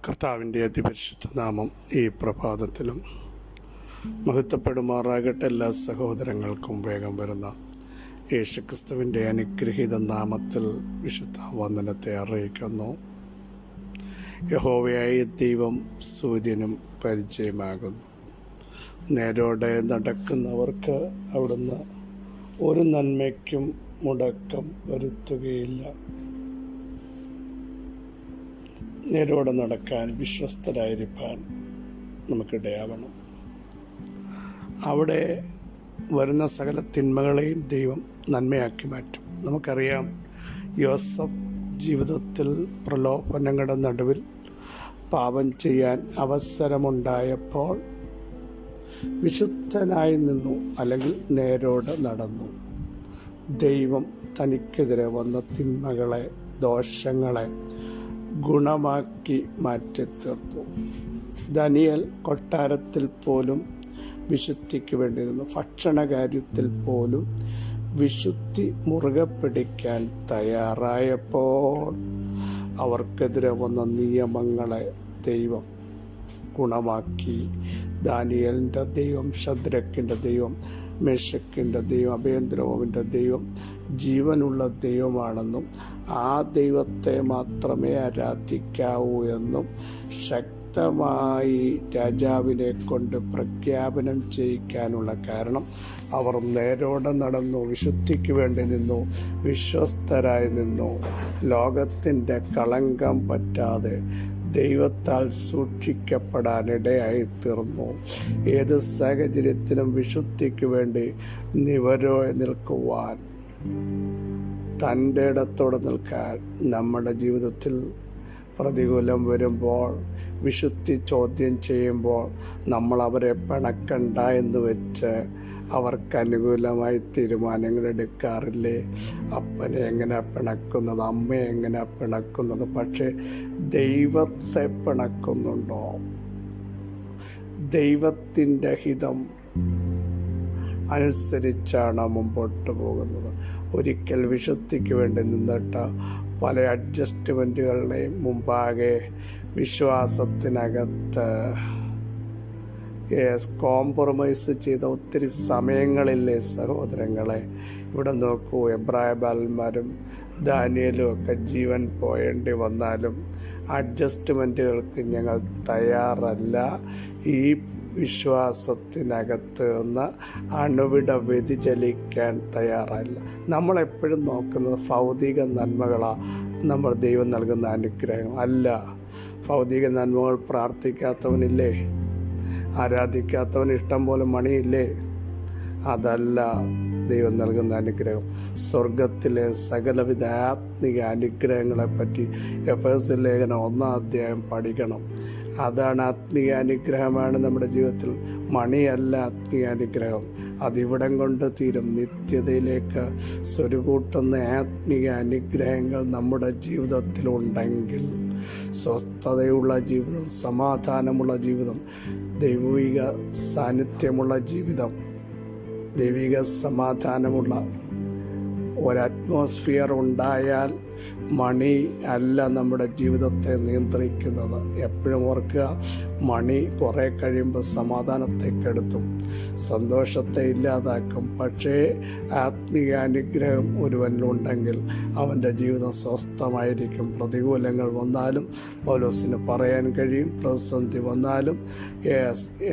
കർത്താവിൻ്റെ അതിപരിശുദ്ധ നാമം ഈ പ്രഭാതത്തിലും മഹത്വപ്പെടുമാറാകട്ടെ. എല്ലാ സഹോദരങ്ങൾക്കും വേഗം വരുന്ന യേശുക്രിസ്തുവിൻ്റെ അനുഗ്രഹീത നാമത്തിൽ വിശുദ്ധ വന്ദനത്തെ അറിയിക്കുന്നു. യഹോവയായ ദൈവം സൂര്യനും പരിചയമാകുന്നു. നേരോടെ നടക്കുന്നവർക്ക് അവിടുന്ന് ഒരു നന്മയ്ക്കും മുടക്കം വരുത്തുകയില്ല. നേരോടെ നടക്കാൻ, വിശ്വസ്തരായിരിക്കാൻ നമുക്കിടയാവണം. അവിടെ വരുന്ന സകല തിന്മകളെയും ദൈവം നന്മയാക്കി മാറ്റും. നമുക്കറിയാം, യോസഫ് ജീവിതത്തിൽ പ്രലോഭനങ്ങളുടെ നടുവിൽ പാപം ചെയ്യാൻ അവസരമുണ്ടായപ്പോൾ വിശുദ്ധനായി നിന്നു, അല്ലെങ്കിൽ നേരോടെ നടന്നു. ദൈവം തനിക്കെതിരെ വന്ന തിന്മകളെ, ദോഷങ്ങളെ ഗുണമാക്കി മാറ്റിത്തീർത്തു. ദാനിയേൽ കൊട്ടാരത്തിൽ പോലും വിശുദ്ധിക്ക് വേണ്ടി നിന്നു. ഭക്ഷണകാര്യത്തിൽ പോലും വിശുദ്ധി മുറുകെ പിടിക്കാൻ തയ്യാറായപ്പോൾ അവർക്കെതിരെ വന്ന നിയമങ്ങളെ ദൈവം ഗുണമാക്കി. ദാനിയേലിൻ്റെ ദൈവം, ശദ്രക്കിൻ്റെ ദൈവം, മേശക്കിൻ്റെ ദൈവം, അഭയദ്രോവിൻ്റെ ദൈവം ജീവനുള്ള ദൈവമാണെന്നും ആ ദൈവത്തെ മാത്രമേ ആരാധിക്കാവൂ എന്നും ശക്തമായി രാജാവിനെ കൊണ്ട് പ്രഖ്യാപനം ചെയ്യിക്കാനുള്ള കാരണം അവർ നേരോടെ നടന്നു, വിശുദ്ധിക്ക് വേണ്ടി നിന്നു, വിശ്വസ്തരായി നിന്നു. ലോകത്തിൻ്റെ കളങ്കം പറ്റാതെ ദൈവത്താൽ സൂക്ഷിക്കപ്പെടാനിടയായി തീർന്നു. ഏത് സാഹചര്യത്തിനും വിശുദ്ധിക്ക് വേണ്ടി നിവരോടെ നിൽക്കുവാൻ, തൻ്റെ ഇടത്തോടെ നിൽക്കാൻ, നമ്മുടെ ജീവിതത്തിൽ പ്രതികൂലം വരുമ്പോൾ, വിശുദ്ധി ചോദ്യം ചെയ്യുമ്പോൾ നമ്മൾ അവരെ പിണക്കണ്ട എന്ന് വെച്ച് അവർക്ക് അനുകൂലമായി തീരുമാനങ്ങൾ എടുക്കാറില്ലേ? അപ്പനെ എങ്ങനെ പിണക്കുന്നത്, അമ്മയെ എങ്ങനെ പിണക്കുന്നത്? പക്ഷേ ദൈവത്തെ പിണക്കുന്നുണ്ടോ? ദൈവത്തിൻ്റെ ഹിതം അനുസരിച്ചാണ് മുമ്പോട്ട് പോകുന്നത്. ഒരിക്കൽ വിശുദ്ധിക്ക് വേണ്ടി നിന്നിട്ട് പല അഡ്ജസ്റ്റ്മെൻറ്റുകളുടെയും മുമ്പാകെ വിശ്വാസത്തിനകത്ത് കോംപ്രമൈസ് ചെയ്ത ഒത്തിരി സമയങ്ങളില്ലേ സഹോദരങ്ങളെ? ഇവിടെ നോക്കൂ, എബ്രായ ബാലന്മാരും ദാനിയേലും ഒക്കെ ജീവൻ പോയേണ്ടി വന്നാലും അഡ്ജസ്റ്റ്മെൻറ്റുകൾക്ക് ഞങ്ങൾ തയ്യാറല്ല. ഈ വിശ്വാസത്തിനകത്ത് നിന്ന് അണുവിട വ്യതിചലിക്കാൻ തയ്യാറല്ല. നമ്മളെപ്പോഴും നോക്കുന്നത് ഭൗതിക നന്മകളാണ്, നമ്മൾ ദൈവം നൽകുന്ന അനുഗ്രഹം അല്ല. ഭൗതിക നന്മകൾ പ്രാർത്ഥിക്കാത്തവനില്ലേ? ആരാധിക്കാത്തവന് ഇഷ്ടം പോലെ മണിയില്ലേ? അതല്ല ദൈവം നൽകുന്ന അനുഗ്രഹം. സ്വർഗത്തിലെ സകലവിധ ആത്മീയ അനുഗ്രഹങ്ങളെപ്പറ്റി എഫേസ്യർ ലേഖനം 1-ാം അധ്യായം പഠിക്കണം. അതാണ് ആത്മീയ അനുഗ്രഹമാണ് നമ്മുടെ ജീവിതത്തിൽ. മണിയല്ല ആത്മീയ അനുഗ്രഹം, അതിവിടം കൊണ്ട് തീരും. നിത്യതയിലേക്ക് സ്വരുകൂട്ടുന്ന ആത്മീയ അനുഗ്രഹങ്ങൾ നമ്മുടെ ജീവിതത്തിലുണ്ടെങ്കിൽ സ്വസ്ഥതയുള്ള ജീവിതം, സമാധാനമുള്ള ജീവിതം, ദൈവിക സാന്നിധ്യമുള്ള ജീവിതം, ദൈവിക സമാധാനമുള്ള ഒരറ്റ്മോസ്ഫിയർ ഉണ്ടായാൽ മണി അല്ല നമ്മുടെ ജീവിതത്തെ നിയന്ത്രിക്കുന്നത്. എപ്പോഴും ഓർക്കുക, മണി കുറേ കഴിയുമ്പോൾ സമാധാനത്തെ കെടുത്തും, സന്തോഷത്തെ ഇല്ലാതാക്കും. പക്ഷേ ആത്മീയ അനുഗ്രഹം ഒരുവനിലുണ്ടെങ്കിൽ അവൻ്റെ ജീവിതം സ്വസ്ഥമായിരിക്കും. പ്രതികൂലങ്ങൾ വന്നാലും പൗലോസിന് പറയാൻ കഴിയും, പ്രതിസന്ധി വന്നാലും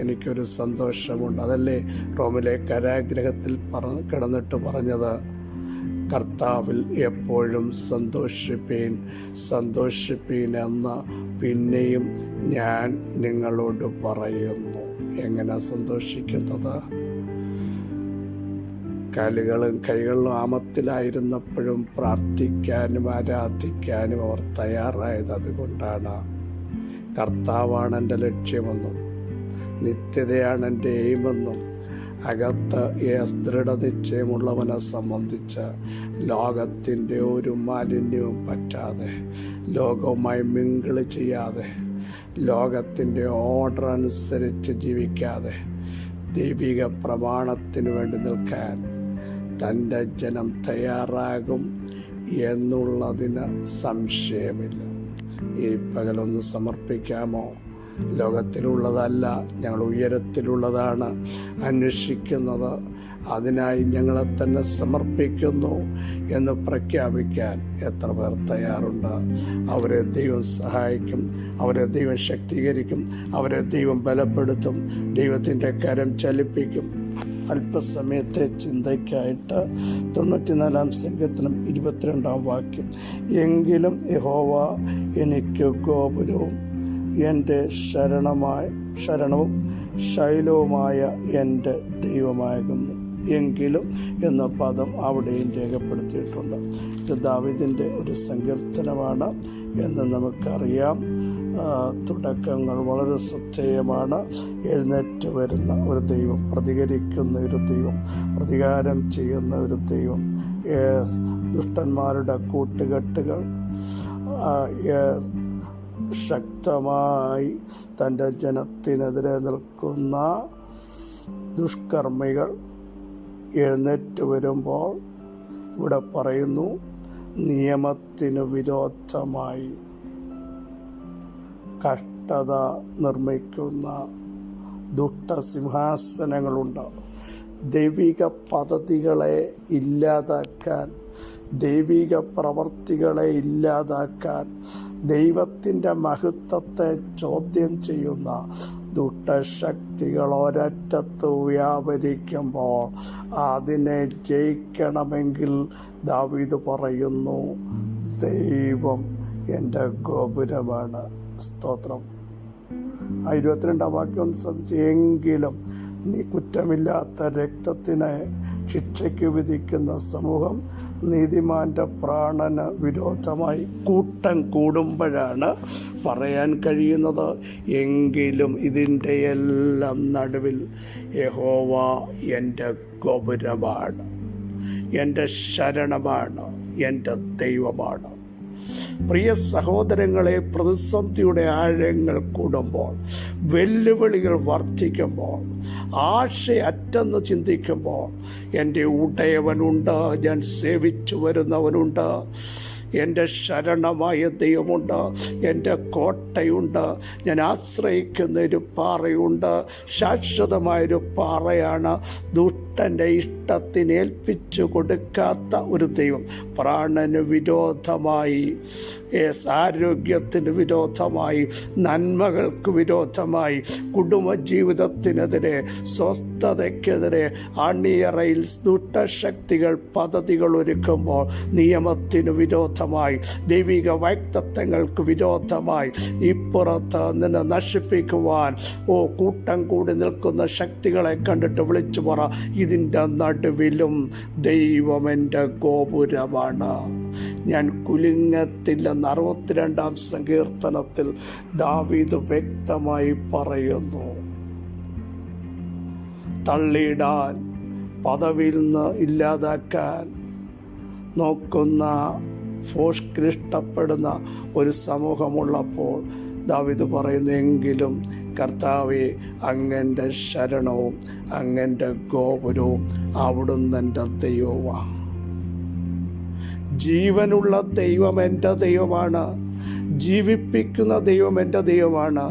എനിക്കൊരു സന്തോഷമുണ്ട്. അതല്ലേ റോമിലെ കാരാഗൃഹത്തിൽ കിടന്നിട്ട് പറഞ്ഞത്? കർത്താവിൽ എപ്പോഴും സന്തോഷിപ്പീൻ, സന്തോഷിപ്പീൻ എന്ന് പിന്നെയും ഞാൻ നിങ്ങളോട് പറയുന്നു. എങ്ങനെ സന്തോഷിക്കുന്നത്? കാലുകളും കൈകളും ആമത്തിലായിരുന്നപ്പോഴും പ്രാർത്ഥിക്കാനും ആരാധിക്കാനും അവർ തയ്യാറായത് അതുകൊണ്ടാണ്. കർത്താവാണ് എൻ്റെ ലക്ഷ്യമെന്നും നിത്യതയാണ് എൻ്റെ എയിമെന്നും അകത്ത് ദൃഢനിശ്ചയമുള്ളവനെ സംബന്ധിച്ച് ലോകത്തിൻ്റെ ഒരു മാലിന്യവും പറ്റാതെ, ലോകവുമായി മിങ്കിൾ ചെയ്യാതെ, ലോകത്തിൻ്റെ ഓർഡർ അനുസരിച്ച് ജീവിക്കാതെ ദൈവിക പ്രമാണത്തിന് വേണ്ടി നിൽക്കാൻ തൻ്റെ ജനം തയ്യാറാകും എന്നുള്ളതിന് സംശയമില്ല. ഈ പകലൊന്ന് സമർപ്പിക്കാമോ? ലോകത്തിലുള്ളതല്ല, ഞങ്ങൾ ഉയരത്തിലുള്ളതാണ് അന്വേഷിക്കുന്നത്. അതിനായി ഞങ്ങളെ തന്നെ സമർപ്പിക്കുന്നു എന്ന് പ്രഖ്യാപിക്കാൻ എത്ര പേർ തയ്യാറുണ്ട്? അവരെ ദൈവം സഹായിക്കും, അവരെ ദൈവം ശക്തീകരിക്കും, അവരെ ദൈവം ബലപ്പെടുത്തും, ദൈവത്തിൻ്റെ കരം ചലിപ്പിക്കും. അല്പസമയത്തെ ചിന്തയ്ക്കായിട്ട് 94 സങ്കീർത്തനം 22 വാക്യം. എങ്കിലും യഹോവ എനിക്ക് ഗോപുരവും എൻ്റെ ശരണവും ശൈലവുമായ എൻ്റെ ദൈവമാകുന്നു. എങ്കിലും എന്ന പദം അവിടെയും രേഖപ്പെടുത്തിയിട്ടുണ്ട്. ഇത് ദാവീദിൻ്റെ ഒരു സങ്കീർത്തനമാണ് എന്ന് നമുക്കറിയാം. തുടക്കങ്ങൾ വളരെ ശ്രദ്ധേയമാണ്. എഴുന്നേറ്റ് വരുന്ന ഒരു ദൈവം, പ്രതികരിക്കുന്ന ഒരു ദൈവം, പ്രതികാരം ചെയ്യുന്ന ഒരു ദൈവം, ദുഷ്ടന്മാരുടെ കൂട്ടുകെട്ടുകൾ ശക്തമായി തൻ്റെ ജനത്തിനെതിരെ നിൽക്കുന്ന ദുഷ്കർമ്മികൾ എഴുന്നേറ്റ് വരുമ്പോൾ ഇവിടെ പറയുന്നു, നിയമത്തിനു വിരോധമായി കഷ്ടത നിർമ്മിക്കുന്ന ദുഷ്ടസിംഹാസനങ്ങളുണ്ട്. ദൈവിക പദ്ധതികളെ ഇല്ലാതാക്കാൻ, ദൈവിക പ്രവർത്തികളെ ഇല്ലാതാക്കാൻ, ദൈവത്തിൻ്റെ മഹത്വത്തെ ചോദ്യം ചെയ്യുന്ന ദുഷ്ടശക്തികൾ ഒരറ്റത്ത് വ്യാപരിക്കുമ്പോൾ അതിനെ ജയിക്കണമെങ്കിൽ ദാവീദ് പറയുന്നു, ദൈവം എൻ്റെ ഗോപുരമാണ്. സ്തോത്രം. 22 വാക്യം ഒന്ന് ശ്രദ്ധിച്ച്. എങ്കിലും നീ കുറ്റമില്ലാത്ത രക്തത്തിന് ശിക്ഷയ്ക്ക് വിധിക്കുന്ന സമൂഹം നീതിമാന്റെ പ്രാണന് വിരോധമായി കൂട്ടം കൂടുമ്പോഴാണ് പറയാൻ കഴിയുന്നത്. എങ്കിലും ഇതിൻ്റെ എല്ലാം നടുവിൽ യഹോവ എൻ്റെ ഗോപുരമാണ്, എൻ്റെ ശരണമാണ്, എൻ്റെ ദൈവമാണ്. പ്രിയ സഹോദരങ്ങളെ, പ്രതിസന്ധിയുടെ ആഴങ്ങൾ കൂടുമ്പോൾ, വെല്ലുവിളികൾ വർദ്ധിക്കുമ്പോൾ, ആശയറ്റെന്ന് ചിന്തിക്കുമ്പോൾ, എൻ്റെ ഉടയവനുണ്ട്, ഞാൻ സേവിച്ചു വരുന്നവനുണ്ട്, എൻ്റെ ശരണമായ ദൈവമുണ്ട്, എൻ്റെ കോട്ടയുണ്ട്, ഞാൻ ആശ്രയിക്കുന്ന ഒരു പാറയുണ്ട്, ശാശ്വതമായൊരു പാറയാണ്. ദുഷ്ടൻ്റെ ഇഷ്ടത്തിന് ഏൽപ്പിച്ചു കൊടുക്കാത്ത ഒരു ദൈവം. പ്രാണന് വിരോധമായി, ആരോഗ്യത്തിന് വിരോധമായി, നന്മകൾക്ക് വിരോധമായി, കുടുംബജീവിതത്തിനെതിരെ, സ്വസ്ഥതയ്ക്കെതിരെ അണിയറയിൽ ദുഷ്ടശക്തികൾ പദ്ധതികൾ ഒരുക്കുമ്പോൾ, നിയമത്തിന് വിരോധമായി, ദൈവിക വാഗ്ദത്തങ്ങൾക്ക് വിരോധമായി, ഇപ്പുറത്ത് നിന്ന് നശിപ്പിക്കുവാൻ കൂട്ടം കൂടി നിൽക്കുന്ന ശക്തികളെ കണ്ടിട്ട് വിളിച്ചു പറ, ഇതിൻ്റെ നടുവിലും ദൈവം എൻ്റെ ഗോപുരമാണ്, ഞാൻ കുലുങ്ങത്തില്ലെന്ന് 62 സങ്കീർത്തനത്തിൽ ദാവീദ് വ്യക്തമായി പറയുന്നു. തള്ളിയിടാൻ, പദവിയിൽ നിന്ന് ഇല്ലാതാക്കാൻ നോക്കുന്ന, ഫോഷ്കൃഷ്ടപ്പെടുന്ന ഒരു സമൂഹമുള്ളപ്പോൾ ദാവീദ് പറയുന്നു, എങ്കിലും കർത്താവേ, അങ്ങൻ്റെ ശരണവും അങ്ങൻ്റെ ഗോപുരവും അവിടുന്ന് എൻ്റെ ദൈവമാണ്. ജീവനുള്ള ദൈവം എൻ്റെ ദൈവമാണ്, ജീവിപ്പിക്കുന്ന ദൈവം എൻ്റെ ദൈവമാണ്,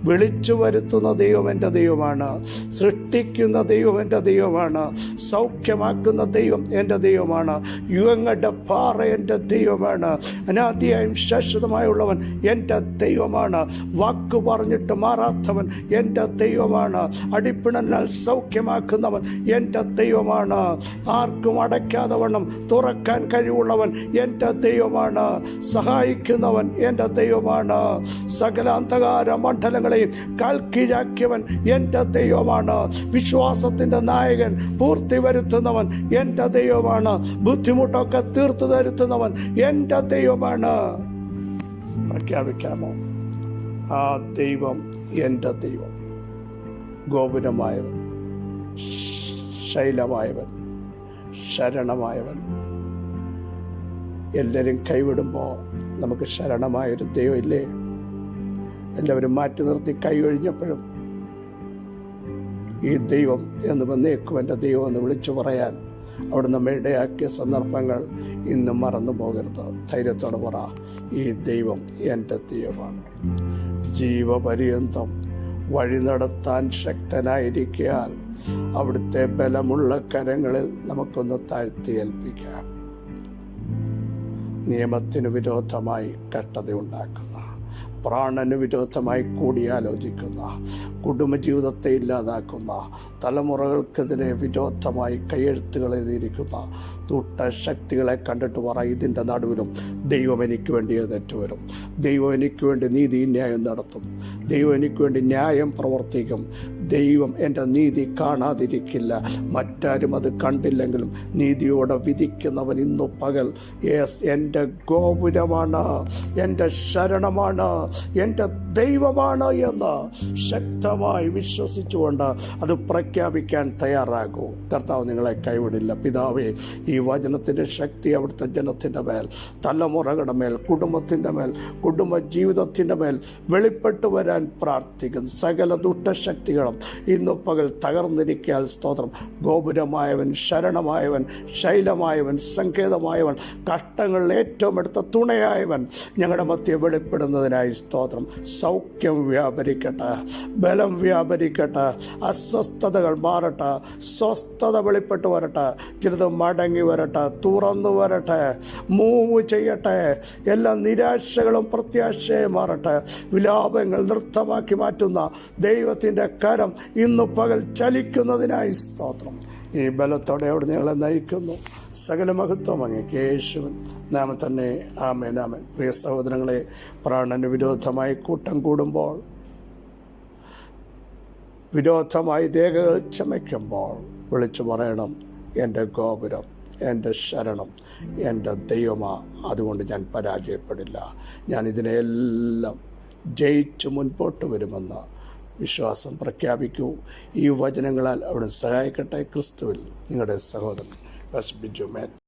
വിളിച്ചു വരുത്തുന്ന ദൈവം എൻ്റെ ദൈവമാണ്, സൃഷ്ടിക്കുന്ന ദൈവം എൻ്റെ ദൈവമാണ്, സൗഖ്യമാക്കുന്ന ദൈവം എൻ്റെ ദൈവമാണ്, യുഗങ്ങളുടെ പാറ എൻ്റെ ദൈവമാണ്, അനാദിയായും ശാശ്വതമായുള്ളവൻ എൻ്റെ ദൈവമാണ്, വാക്ക് പറഞ്ഞിട്ട് മാറാത്തവൻ എൻ്റെ ദൈവമാണ്, അടിപ്പിണനാൽ സൗഖ്യമാക്കുന്നവൻ എൻ്റെ ദൈവമാണ്, ആർക്കും അടയ്ക്കാതെ വണ്ണം തുറക്കാൻ കഴിവുള്ളവൻ എൻ്റെ ദൈവമാണ്, സഹായിക്കുന്നവൻ എൻ്റെ ദൈവമാണ്, സകല അന്ധകാര മണ്ഡലങ്ങളെയും കാൽ കീഴാക്കിയവൻ എൻ്റെ ദൈവമാണ്, വിശ്വാസത്തിൻ്റെ നായകൻ, പൂർത്തി വരുത്തുന്നവൻ എൻ്റെ ദൈവമാണ്, ബുദ്ധിമുട്ടൊക്കെ തീർത്തു തരുത്തുന്നവൻ എൻ്റെ ദൈവമാണ്. പ്രഖ്യാപിക്കാമോ? ആ ദൈവം എൻ്റെ ദൈവം, ഗോപുരമായവൻ, ശൈലമായവൻ, ശരണമായവൻ. എല്ലാവരും കൈവിടുമ്പോൾ നമുക്ക് ശരണമായൊരു ദൈവം ഇല്ലേ? എല്ലാവരും മാറ്റി നിർത്തി കൈ ഒഴിഞ്ഞപ്പോഴും ഈ ദൈവം എന്ന് വന്നേക്കും എൻ്റെ ദൈവം എന്ന് വിളിച്ചു പറയാൻ അവിടെ നമ്മെ ഇടയാക്കിയ സന്ദർഭങ്ങൾ ഇന്നും മറന്നു പോകരുത്. ധൈര്യത്തോടെ പറ, ഈ ദൈവം എൻ്റെ ദൈവമാണ്. ജീവപര്യന്തം വഴി നടത്താൻ ശക്തനായിരിക്കാൻ അവിടുത്തെ ബലമുള്ള കരങ്ങളിൽ നമുക്കൊന്ന് താഴ്ത്തി ഏൽപ്പിക്കാം. നിയമത്തിനു വിരോധമായി കഷ്ടതയുണ്ടാക്കുന്ന, പ്രാണന് വിരോധമായി കൂടിയാലോചിക്കുന്ന, കുടുംബജീവിതത്തെ ഇല്ലാതാക്കുന്ന, തലമുറകൾക്കെതിരെ വിരോധമായി കയ്യെഴുത്തുകൾ എഴുതിയിരിക്കുന്ന ദുഷ്ടശക്തികളെ കണ്ടിട്ട് പറ, ഇതിൻ്റെ നടുവിലും ദൈവം എനിക്ക് വേണ്ടി എഴുന്നേറ്റ് വരും. ദൈവം എനിക്ക് വേണ്ടി നീതി ന്യായം നടത്തും. ദൈവം എനിക്ക് വേണ്ടി ന്യായം പ്രവർത്തിക്കും. ദൈവം എൻ്റെ നീതി കാണാതിരിക്കില്ല. മറ്റാരും അത് കണ്ടില്ലെങ്കിലും നീതിയോടെ വിധിക്കുന്നവൻ ഇന്നു പകൽ എൻ്റെ ഗോപുരമാണ്, എൻ്റെ ശരണമാണ്, എൻ്റെ ദൈവമാണ് എന്ന് ശക്തമായി വിശ്വസിച്ചുകൊണ്ട് അത് പ്രഖ്യാപിക്കാൻ തയ്യാറാകൂ. കർത്താവ് നിങ്ങളെ കൈവിടില്ല. പിതാവേ, ഈ വചനത്തിൻ്റെ ശക്തി അവിടുത്തെ ജനത്തിൻ്റെ മേൽ, തലമുറകളുടെ മേൽ, കുടുംബത്തിൻ്റെ മേൽ, കുടുംബ ജീവിതത്തിൻ്റെ മേൽ വെളിപ്പെട്ടു വരാൻ പ്രാർത്ഥിക്കുന്നു. സകല ദുഷ്ടശക്തികളും ഇന്നു പകൽ തകർന്നിരിക്കാൻ സ്തോത്രം. ഗോപുരമായവൻ, ശരണമായവൻ, ശൈലമായവൻ, സങ്കേതമായവൻ, കഷ്ടങ്ങളിൽ ഏറ്റവും അടുത്ത തുണയായവൻ ഞങ്ങളുടെ മധ്യ വെളിപ്പെടുന്നതിനായി സ്തോത്രം. സൗഖ്യം വ്യാപരിക്കട്ടെ, ബലം വ്യാപരിക്കട്ടെ, അസ്വസ്ഥതകൾ മാറട്ടെ, സ്വസ്ഥത വെളിപ്പെട്ട് വരട്ടെ, ചിലത് മടങ്ങി വരട്ടെ, തുറന്നു വരട്ടെ, മൂവ് ചെയ്യട്ടെ. എല്ലാ നിരാശകളും പ്രത്യാശയെ മാറട്ടെ. വിലാപങ്ങൾ നൃത്തമാക്കി മാറ്റുന്ന ദൈവത്തിൻ്റെ കരം ഇന്നു പകൽ ചലിക്കുന്നതിനായി സ്തോത്രം. ഈ ബലത്തോടെ അവിടെ ഞങ്ങളെ നയിക്കുന്നു. സകല മഹത്വം അങ്ങേക്ക് യേശുവിൻ നാമം തന്നെ. ആമേൻ, ആമേൻ. പ്രിയ സഹോദരങ്ങളെ, പ്രാണന് വിരോധമായി കൂട്ടം കൂടുമ്പോൾ, വിരോധമായി രേഖകൾ ചമയ്ക്കുമ്പോൾ വിളിച്ചു പറയണം, എൻ്റെ ഗോപുരം, എൻ്റെ ശരണം, എൻ്റെ ദൈവമാ. അതുകൊണ്ട് ഞാൻ പരാജയപ്പെടില്ല. ഞാൻ ഇതിനെല്ലാം ജയിച്ചു മുൻപോട്ട് വരുമെന്ന് വിശ്വാസം പ്രഖ്യാപിക്കൂ. ഈ വചനങ്ങളാൽ അവിടെ സഹായിക്കട്ടെ. ക്രിസ്തുവിൽ നിങ്ങളുടെ സഹോദരൻ ബിജു മാത്യു.